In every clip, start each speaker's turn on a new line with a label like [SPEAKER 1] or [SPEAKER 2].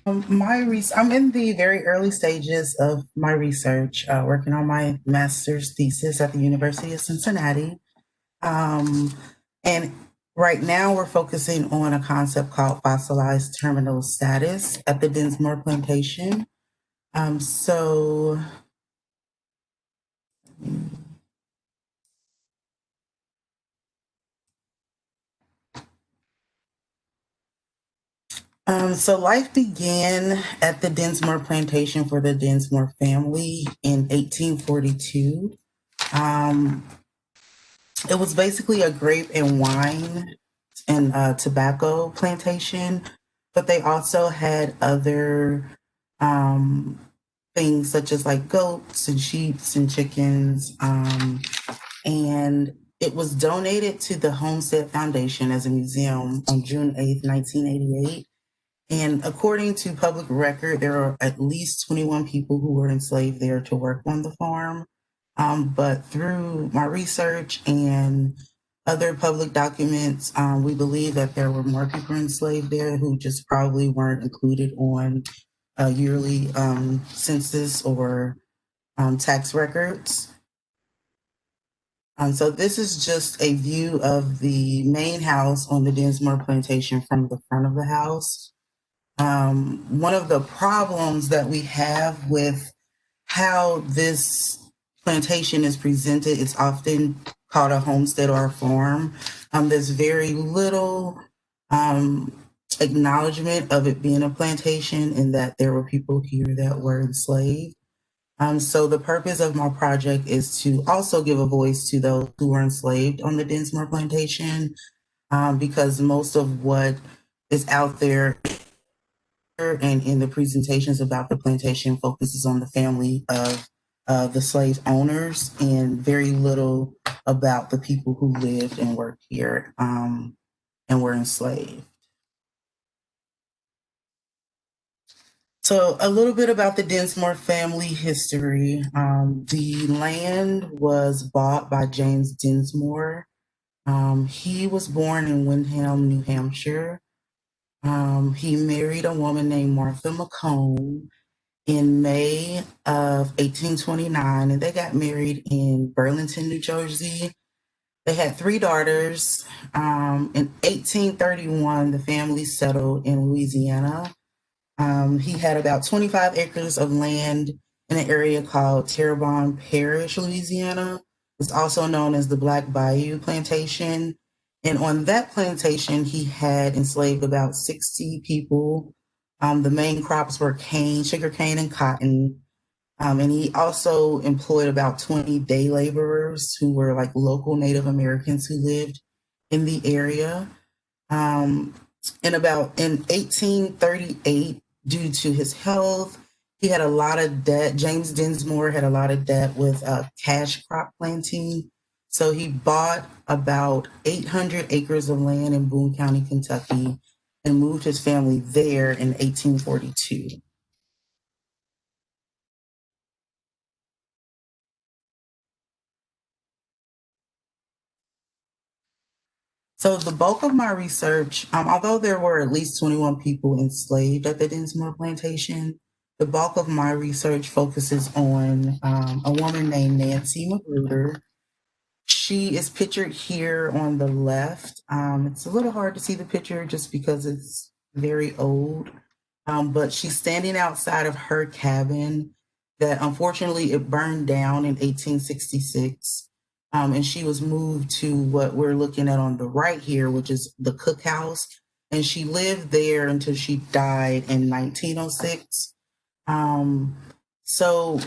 [SPEAKER 1] I'm in the very early stages of my research, working on my master's thesis at the University of Cincinnati. Um, and right now we're focusing on a concept called fossilized terminal status at the Dinsmore Plantation. Um, so, so life began at the Dinsmore Plantation for the Dinsmore family in 1842. Um, it was basically a grape and wine and tobacco plantation, but they also had other um, things such as like goats and sheep and chickens. And it was donated to the Homestead Foundation as a museum on June 8th, 1988. And according to public record, there are at least 21 people who were enslaved there to work on the farm. But through my research and other public documents, we believe that there were more people enslaved there who just probably weren't included on a yearly census or tax records. So this is just a view of the main house on the Dinsmore Plantation from the front of the house. One of the problems that we have with how this plantation is presented, it's often called a homestead or a farm. There's very little um, acknowledgement of it being a plantation and that there were people here that were enslaved. So the purpose of my project is to also give a voice to those who were enslaved on the Dinsmore Plantation, because most of what is out there and in the presentations about the plantation focuses on the family of the slave owners and very little about the people who lived and worked here and were enslaved. So, a little bit about the Dinsmore family history. The land was bought by James Dinsmore. He was born in Windham, New Hampshire. He married a woman named Martha McComb in May of 1829, and they got married in Burlington, New Jersey. They had three daughters. In 1831, the family settled in Louisiana. He had about 25 acres of land in an area called Terrebonne Parish, Louisiana. It's also known as the Black Bayou Plantation. And on that plantation, he had enslaved about 60 people. The main crops were cane, sugar cane, and cotton. And he also employed about 20 day laborers who were like local Native Americans who lived in the area. Um, in 1838, due to his health, he had a lot of debt. James Dinsmore had a lot of debt with cash crop planting. So he bought about 800 acres of land in Boone County, Kentucky, and moved his family there in 1842. So the bulk of my research, although there were at least 21 people enslaved at the Dinsmore Plantation, the bulk of my research focuses on a woman named Nancy Magruder. She is pictured here on the left. It's a little hard to see the picture just because it's very old, but she's standing outside of her cabin that unfortunately it burned down in 1866. And she was moved to what we're looking at on the right here, which is the cookhouse. And she lived there until she died in 1906. Um, so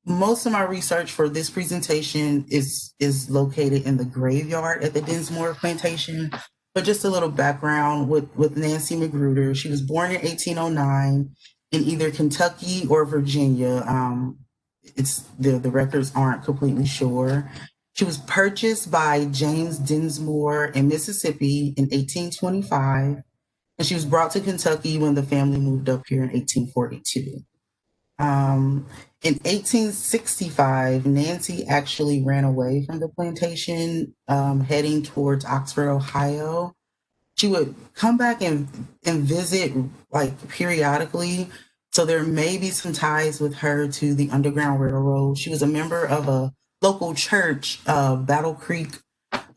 [SPEAKER 1] most of my research for this presentation is located in the graveyard at the Dinsmore Plantation. But just a little background with Nancy Magruder. She was born in 1809 in either Kentucky or Virginia. It's the records aren't completely sure. She was purchased by James Dinsmore in Mississippi in 1825, and she was brought to Kentucky when the family moved up here in 1842. Um, in 1865, Nancy actually ran away from the plantation, heading towards Oxford, Ohio. she would come back and visit like periodically. So there may be some ties with her to the Underground Railroad. She was a member of a local church, Battle Creek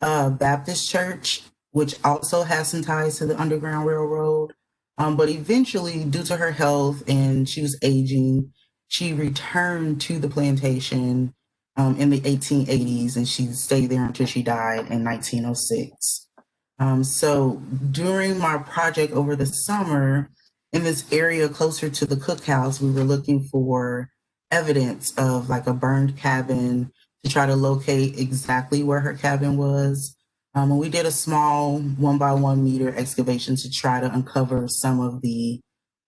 [SPEAKER 1] Baptist Church, which also has some ties to the Underground Railroad. But eventually, due to her health and she was aging, she returned to the plantation in the 1880s, and she stayed there until she died in 1906. So during my project over the summer, in this area closer to the cookhouse, we were looking for evidence of like a burned cabin to try to locate exactly where her cabin was. And we did a small 1 by 1 meter excavation to try to uncover some of the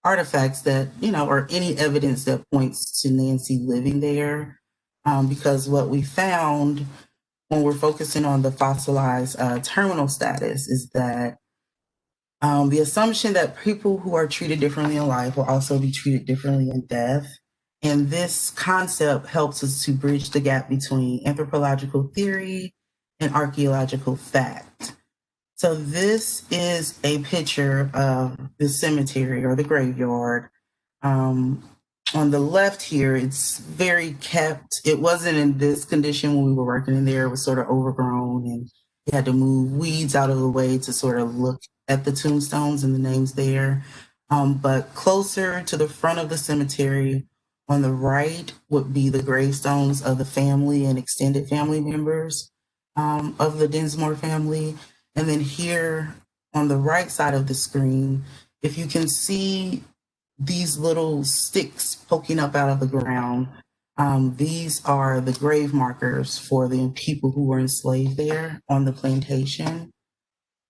[SPEAKER 1] artifacts that, or any evidence that points to Nancy living there. Because what we found when we're focusing on the fossilized terminal status is that the assumption that people who are treated differently in life will also be treated differently in death. And this concept helps us to bridge the gap between anthropological theory and archaeological fact. So this is a picture of the cemetery or the graveyard. Um, on the left here, it's very kept. It wasn't in this condition when we were working in there. It was sort of overgrown, and you had to move weeds out of the way to sort of look at the tombstones and the names there. But closer to the front of the cemetery, on the right would be the gravestones of the family and extended family members of the Dinsmore family. And then here on the right side of the screen, if you can see these little sticks poking up out of the ground, these are the grave markers for the people who were enslaved there on the plantation.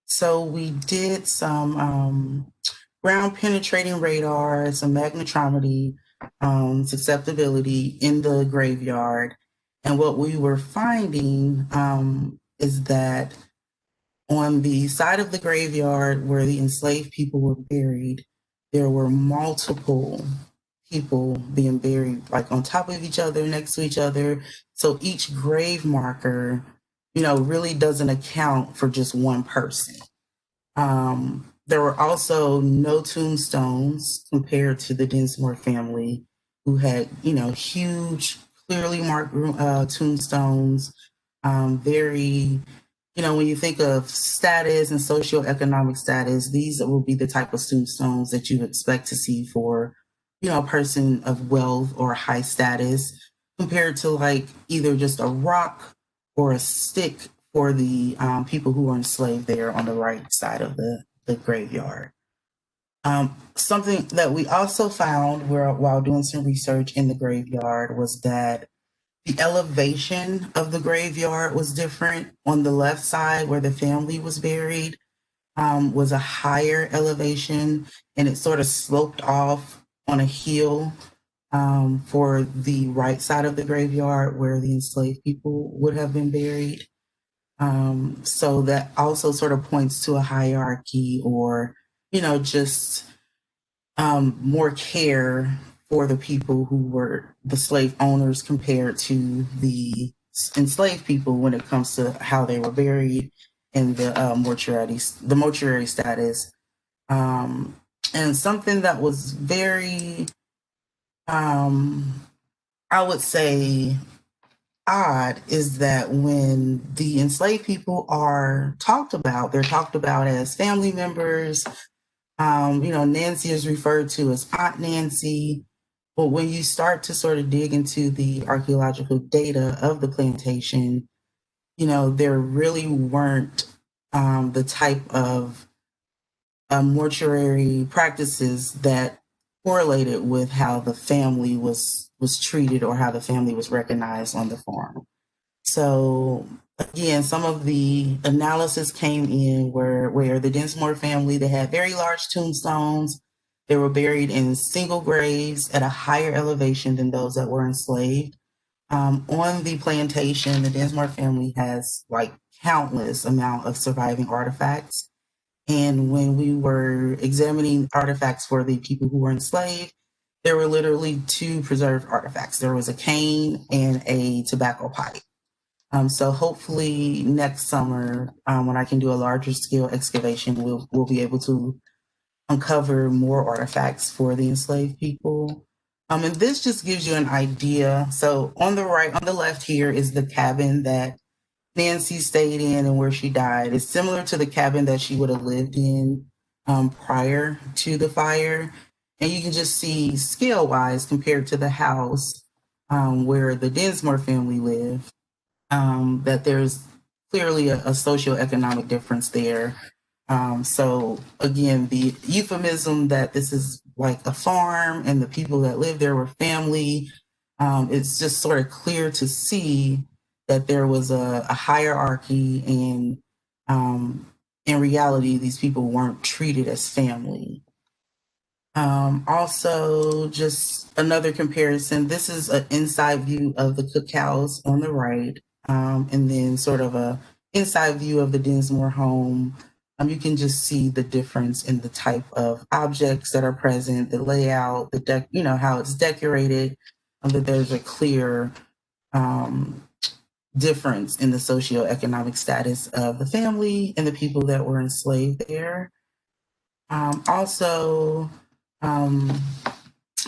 [SPEAKER 1] So we did some ground penetrating radar, some magnetometry, susceptibility in the graveyard. And what we were finding is that on the side of the graveyard where the enslaved people were buried, there were multiple people being buried like on top of each other, next to each other. So each grave marker, really doesn't account for just one person. There were also no tombstones compared to the Dinsmore family, who had, huge, clearly marked tombstones, very, when you think of status and socioeconomic status, these will be the type of tombstones that you expect to see for, a person of wealth or high status, compared to like either just a rock or a stick for the people who were enslaved there on the right side of the graveyard. Something that we also found while doing some research in the graveyard was that the elevation of the graveyard was different. On the left side, where the family was buried, was a higher elevation, and it sort of sloped off on a hill for the right side of the graveyard, where the enslaved people would have been buried. So that also sort of points to a hierarchy, or, just more care for the people who were the slave owners compared to the enslaved people when it comes to how they were buried and the mortuary status. And something that was very, I would say, odd is that when the enslaved people are talked about, they're talked about as family members. Nancy is referred to as Aunt Nancy. But when you start to sort of dig into the archaeological data of the plantation, there really weren't the type of mortuary practices that correlated with how the family was treated or how the family was recognized on the farm. So again, some of the analysis came in where the Dinsmore family, they had very large tombstones. They were buried in single graves at a higher elevation than those that were enslaved. On the plantation, the Dinsmore family has like countless amount of surviving artifacts. And when we were examining artifacts for the people who were enslaved, there were literally two preserved artifacts. There was a cane and a tobacco pipe. So hopefully next summer, when I can do a larger scale excavation, we'll be able to uncover more artifacts for the enslaved people. And this just gives you an idea. So on the left here is the cabin that Nancy stayed in and where she died. It's similar to the cabin that she would have lived in prior to the fire. And you can just see scale wise compared to the house where the Dinsmore family lived, that there's clearly a socioeconomic difference there. So again, the euphemism that this is like a farm and the people that live there were family, it's just sort of clear to see that there was a hierarchy, and in reality, these people weren't treated as family. Also, just another comparison. This is an inside view of the cookhouse on the right, and then sort of a inside view of the Dinsmore home. You can just see the difference in the type of objects that are present, the layout, how it's decorated. That there's a clear difference in the socioeconomic status of the family and the people that were enslaved there. Also,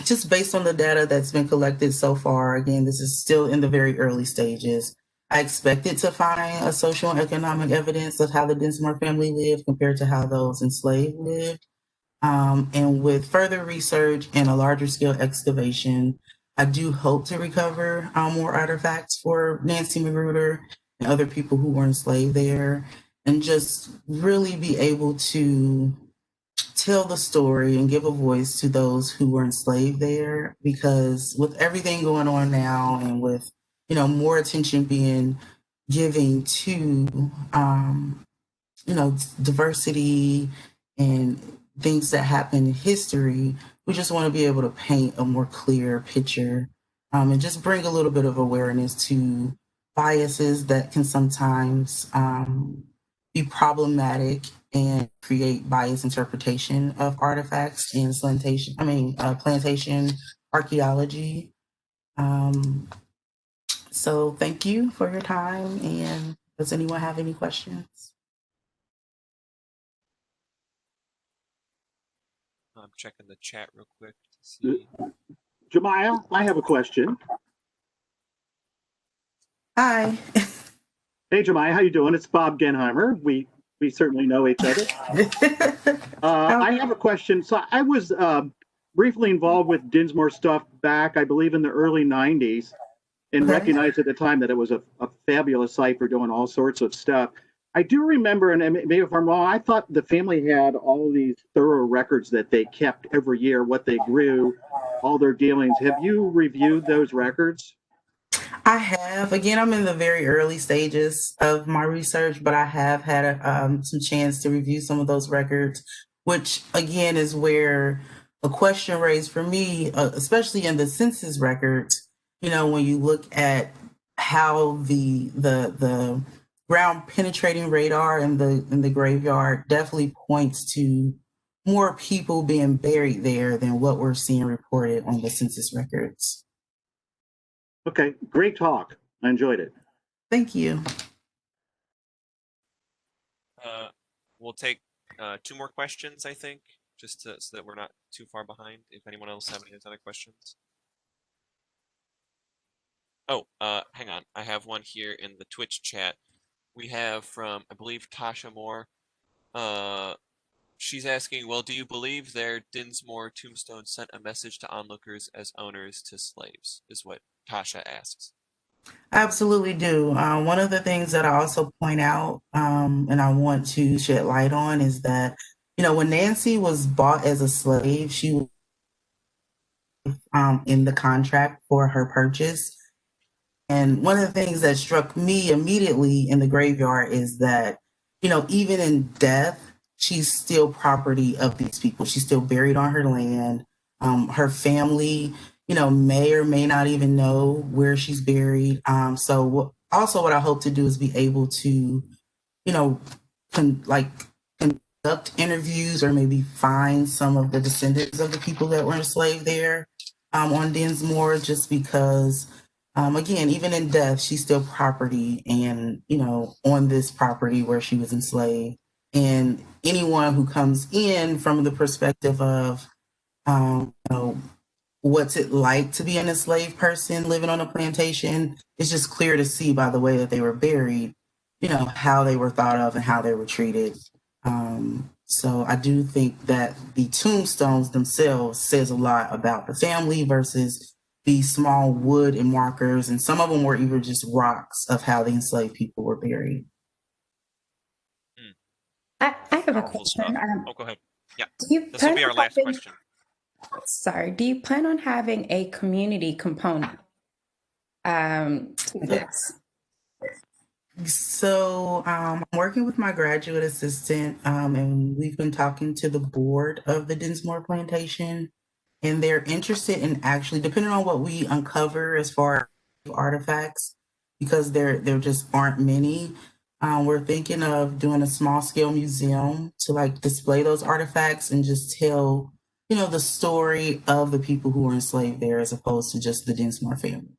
[SPEAKER 1] just based on the data that's been collected so far, again, this is still in the very early stages. I expected to find a social and economic evidence of how the Dinsmore family lived compared to how those enslaved lived. And with further research and a larger scale excavation, I do hope to recover more artifacts for Nancy Magruder and other people who were enslaved there, and just really be able to tell the story and give a voice to those who were enslaved there. Because with everything going on now, and with more attention being given to diversity and things that happen in history, we just want to be able to paint a more clear picture, and just bring a little bit of awareness to biases that can sometimes be problematic and create biased interpretation of artifacts in plantation archaeology. So thank you for your time. And does anyone have any questions?
[SPEAKER 2] I'm checking the chat real quick to see.
[SPEAKER 3] JeMiah, I have a question.
[SPEAKER 1] Hi.
[SPEAKER 3] Hey, JeMiah, how you doing? It's Bob Genheimer. We certainly know each other. I have a question. So I was briefly involved with Dinsmore stuff back, I believe, in the early 90s, and recognized at the time that it was a fabulous site for doing all sorts of stuff. I do remember, and maybe if I'm wrong, I thought the family had all these thorough records that they kept every year, what they grew, all their dealings. Have you reviewed those records?
[SPEAKER 1] I have. Again, I'm in the very early stages of my research, but I have had some chance to review some of those records, which again is where a question raised for me, especially in the census records. When you look at how the ground penetrating radar in the graveyard definitely points to more people being buried there than what we're seeing reported on the census records.
[SPEAKER 3] Okay, great talk. I enjoyed it.
[SPEAKER 1] Thank you.
[SPEAKER 2] We'll take 2 more questions, I think, just so that we're not too far behind. If anyone else have any other questions. Oh, hang on. I have one here in the Twitch chat. We have from, I believe, Tasha Moore. She's asking, well, do you believe their Dinsmore tombstone sent a message to onlookers as owners to slaves, is what Tasha asks.
[SPEAKER 1] I absolutely do. One of the things that I also point out, and I want to shed light on, is that, when Nancy was bought as a slave, she was in the contract for her purchase. And one of the things that struck me immediately in the graveyard is that, even in death, she's still property of these people. She's still buried on her land. Her family, may or may not even know where she's buried. So also what I hope to do is be able to, conduct interviews or maybe find some of the descendants of the people that were enslaved there on Dinsmore, just because Again, even in death, she's still property and, on this property where she was enslaved. And anyone who comes in from the perspective of, what's it like to be an enslaved person living on a plantation, it's just clear to see by the way that they were buried, how they were thought of and how they were treated. So I do think that the tombstones themselves says a lot about the family versus the small wood and markers, and some of them were even just rocks of how the enslaved people were buried.
[SPEAKER 4] I have a
[SPEAKER 2] Powerful
[SPEAKER 4] question.
[SPEAKER 2] stuff. Go ahead. Yeah, this will
[SPEAKER 4] plan
[SPEAKER 2] be our
[SPEAKER 4] on
[SPEAKER 2] last
[SPEAKER 4] having-
[SPEAKER 2] question.
[SPEAKER 4] Sorry, do you plan on having a community component to this?
[SPEAKER 1] So I'm working with my graduate assistant, and we've been talking to the board of the Dinsmore Plantation, and they're interested in actually, depending on what we uncover as far as artifacts, because there just aren't many. We're thinking of doing a small scale museum to like display those artifacts and just tell, the story of the people who were enslaved there, as opposed to just the Dinsmore family.